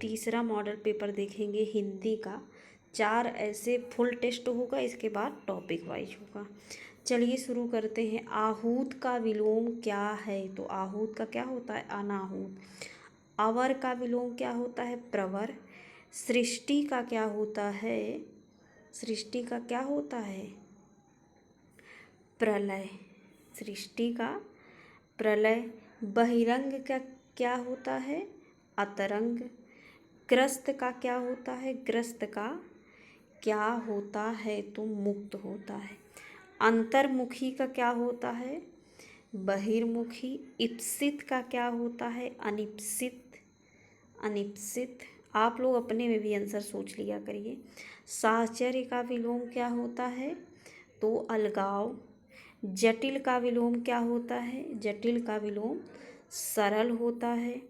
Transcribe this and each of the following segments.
तीसरा model paper देखेंगे हिंदी का। 4 ऐसे फुल टेस्ट होगा, इसके बाद टॉपिक वाइज होगा। चलिए शुरू करते हैं। आहूत का विलोम क्या है? तो आहूत का क्या होता है? अनाहूत। अवर का विलोम क्या होता है? प्रवर। सृष्टि का क्या होता है? सृष्टि का क्या होता है? प्रलय। सृष्टि का प्रलय। बहिरंग का क्या होता है? अतरंग। ग्रस्त का क्या होता है? ग्रस्त का क्या होता है? तो मुक्त होता है। अंतर्मुखी का क्या होता है? बहिर्मुखी। इप्सित का क्या होता है? अनिप्सित। अनिप्सित। आप लोग अपने में भी आंसर सोच लिया करिए। साहचर्य का विलोम क्या होता है? तो अलगाव। जटिल का विलोम क्या होता है? जटिल का विलोम सरल होता है।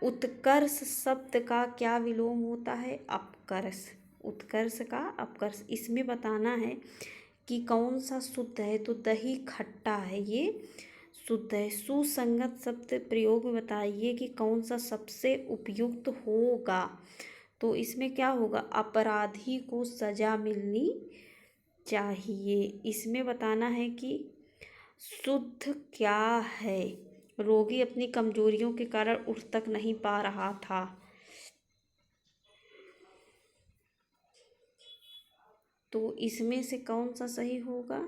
उत्कर्ष शब्द का क्या विलोम होता है? अपकर्ष। उत्कर्ष का अपकर्ष। इसमें बताना है कि कौन सा शुद्ध है? तो दही खट्टा है, ये शुद्ध है। सुसंगत शब्द प्रयोग में बताइए कि कौन सा सबसे उपयुक्त होगा? तो इसमें क्या होगा? अपराधी को सजा मिलनी चाहिए। इसमें बताना है कि शुद्ध क्या है? रोगी अपनी कमजोरियों के कारण उठ तक नहीं पा रहा था। तो इसमें से कौन सा सही होगा?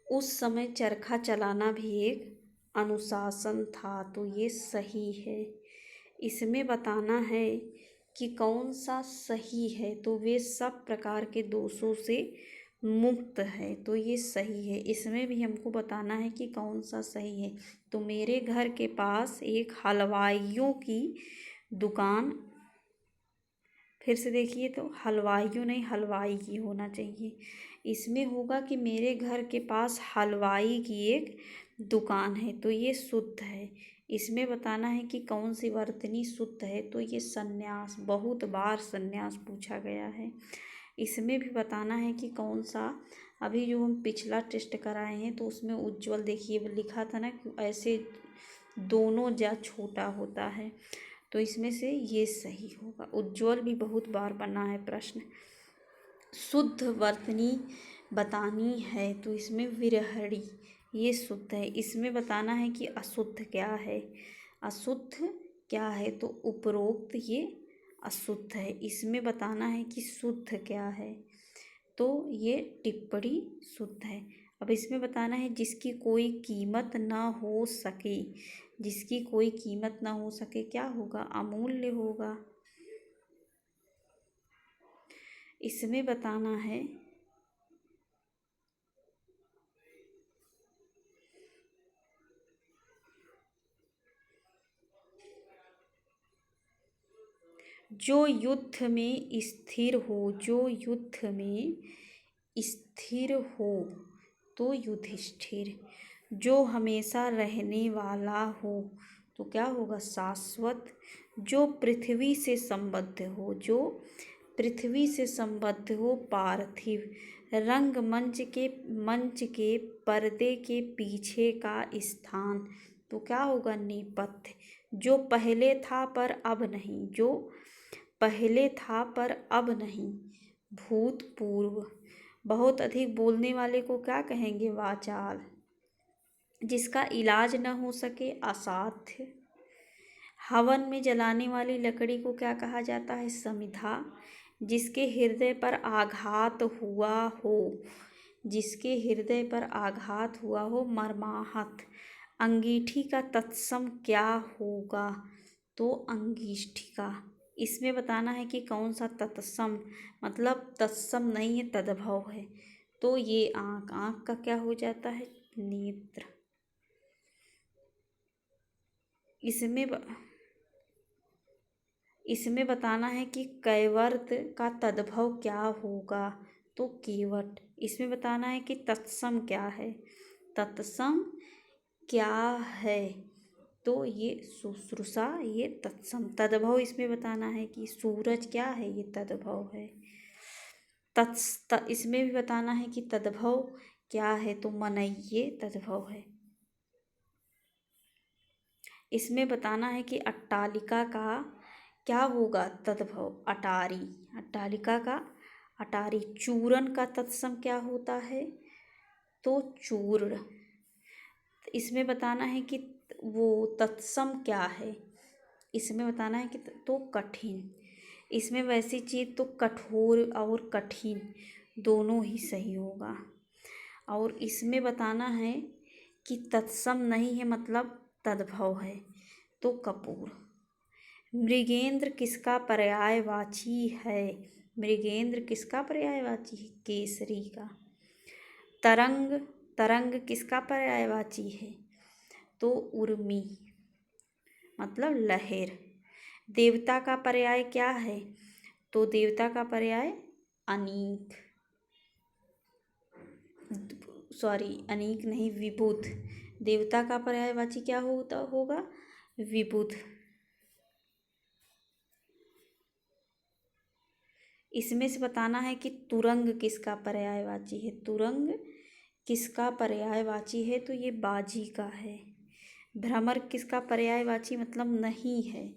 उस समय चरखा चलाना भी एक अनुशासन था, तो ये सही है। इसमें बताना है कि कौन सा सही है? तो वे सब प्रकार के दोषों से मुक्त है, तो ये सही है। इसमें भी हमको बताना है कि कौन सा सही है। तो मेरे घर के पास एक हलवाइयों की दुकान, फिर से देखिए, तो हलवाइयों नहीं, हलवाई की होना चाहिए। इसमें होगा कि मेरे घर के पास हलवाई की एक दुकान है, तो ये शुद्ध है। इसमें बताना है कि कौन सी वर्तनी शुद्ध है? तो ये संन्यास। बहुत बार संन्यास पूछा गया है। इसमें भी बताना है कि कौन सा, अभी जो हम पिछला टेस्ट कराए हैं तो उसमें उज्ज्वल, देखिए लिखा था ना कि ऐसे दोनों जा छोटा होता है, तो इसमें से ये सही होगा। उज्ज्वल भी बहुत बार बना है प्रश्न। शुद्ध वर्तनी बतानी है, तो इसमें विरहणी, ये शुद्ध है। इसमें बताना है कि अशुद्ध क्या है? अशुद्ध क्या है? तो उपरोक्त, ये अशुद्ध है। इसमें बताना है कि शुद्ध क्या है? तो ये टिप्पणी शुद्ध है। अब इसमें बताना है जिसकी कोई कीमत ना हो सके। जिसकी कोई कीमत ना हो सके क्या होगा? अमूल्य होगा। इसमें बताना है जो युद्ध में स्थिर हो। जो युद्ध में स्थिर हो तो युधिष्ठिर। जो हमेशा रहने वाला हो तो क्या होगा? शाश्वत। जो पृथ्वी से संबद्ध हो। जो पृथ्वी से संबद्ध हो पार्थिव। मंच के पर्दे के पीछे का स्थान, तो क्या होगा? नेपथ्य। जो पहले था पर अब नहीं। जो पहले था पर अब नहीं, भूतपूर्व। बहुत अधिक बोलने वाले को क्या कहेंगे? वाचाल। जिसका इलाज न हो सके, असाध्य। हवन में जलाने वाली लकड़ी को क्या कहा जाता है? समिधा। जिसके हृदय पर आघात हुआ हो। जिसके हृदय पर आघात हुआ हो, मर्माहत। अंगीठी का तत्सम क्या होगा? तो अंगीष्ठिका। इसमें बताना है कि कौन सा तत्सम, मतलब तत्सम नहीं है, तद्भव है। तो ये आँख। आँख का क्या हो जाता है? नेत्र। इसमें बताना है कि कैवर्त का तद्भव क्या होगा? तो कीवट। इसमें बताना है कि तत्सम क्या है? तत्सम क्या है? तो ये शुश्रूषा, ये तत्सम। तद्भव इसमें बताना है कि सूरज क्या है? ये तद्भव है। इसमें भी बताना है कि तद्भव क्या है? तो मनई, ये तद्भव है। इसमें बताना है कि अट्टालिका का क्या होगा तद्भव अटारी, अट्टालिका का अटारी। चूर्ण का तत्सम क्या होता है, तो चूर्ण। इसमें बताना है कि वो तत्सम क्या है, इसमें बताना है कि तो कठिन। इसमें वैसी चीज़ तो कठोर और कठिन दोनों ही सही होगा। और इसमें बताना है कि तत्सम नहीं है, मतलब तद्भव है, तो कपूर। मृगेंद्र किसका पर्यायवाची है, मृगेंद्र किसका पर्यायवाची है, केसरी का। तरंग, तरंग किसका पर्यायवाची है, तो उर्मी, मतलब लहर। देवता का पर्याय क्या है, तो देवता का पर्याय अनीक, सॉरी अनीक नहीं, विबुध। देवता का पर्यायवाची क्या होगा, विबुध। इसमें से बताना है कि तुरंग किसका पर्यायवाची है, तुरंग किसका पर्यायवाची है, तो ये बाजी का है। भ्रमर किसका पर्यायवाची मतलब नहीं है,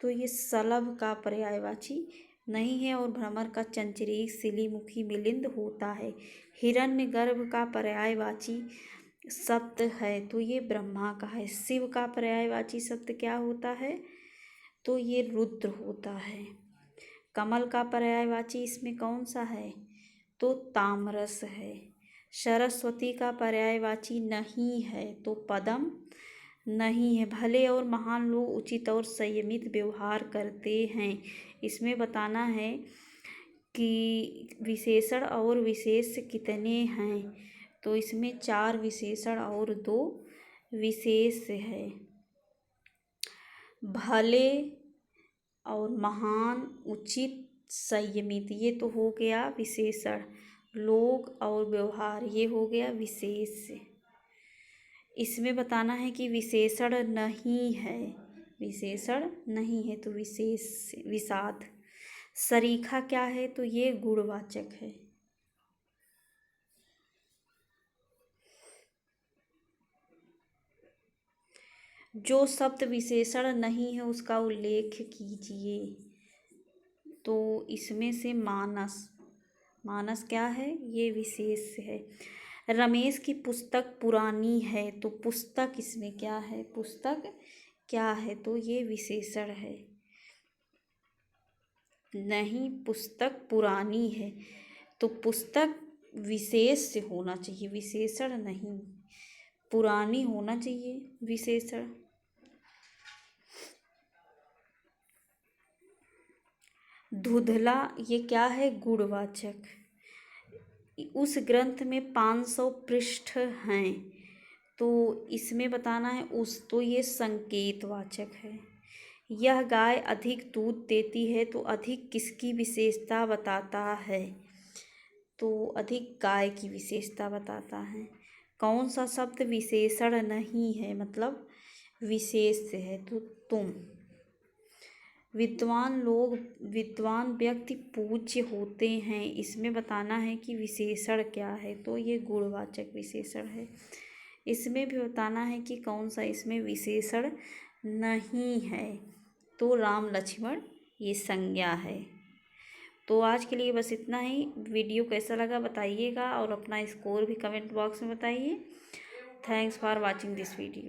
तो ये सलभ का पर्यायवाची नहीं है। और भ्रमर का चंचरीक सिलीमुखी मिलिंद होता है। हिरण्यगर्भ का पर्यायवाची शब्द है, तो ये ब्रह्मा का है। शिव का पर्यायवाची शब्द क्या होता है, तो ये रुद्र होता है। कमल का पर्यायवाची इसमें कौन सा है, तो तामरस है। सरस्वती का पर्यायवाची नहीं है, तो पद्म नहीं है। भले और महान लोग उचित और संयमित व्यवहार करते हैं। इसमें बताना है कि विशेषण और विशेष कितने हैं, तो इसमें 4 विशेषण और 2 विशेष है। भले और महान, उचित, संयमित, ये तो हो गया विशेषण। लोग और व्यवहार, ये हो गया विशेष। इसमें बताना है कि विशेषण नहीं है, विशेषण नहीं है, तो विशेष, विषाद। सरीखा क्या है, तो ये गुणवाचक है। जो शब्द विशेषण नहीं है उसका उल्लेख कीजिए, तो इसमें से मानस, मानस क्या है, ये विशेष है। रमेश की पुस्तक पुरानी है, तो पुस्तक इसमें क्या है, पुस्तक क्या है, तो ये विशेषण है। नहीं, पुस्तक पुरानी है, तो पुस्तक विशेष से होना चाहिए, विशेषण नहीं। पुरानी होना चाहिए विशेषण। धुंधला, ये क्या है, गुणवाचक। उस ग्रंथ में 500 पृष्ठ हैं, तो इसमें बताना है उस, तो ये संकेतवाचक है। यह गाय अधिक दूध देती है, तो अधिक किसकी विशेषता बताता है, तो अधिक गाय की विशेषता बताता है। कौन सा शब्द विशेषण नहीं है, मतलब विशेष है, तो तुम। विद्वान लोग, विद्वान व्यक्ति पूज्य होते हैं, इसमें बताना है कि विशेषण क्या है, तो ये गुणवाचक विशेषण है। इसमें भी बताना है कि कौन सा इसमें विशेषण नहीं है, तो राम लक्ष्मण ये संज्ञा है। तो आज के लिए बस इतना ही। वीडियो कैसा लगा बताइएगा और अपना स्कोर भी कमेंट बॉक्स में बताइए। Thanks for watching this video.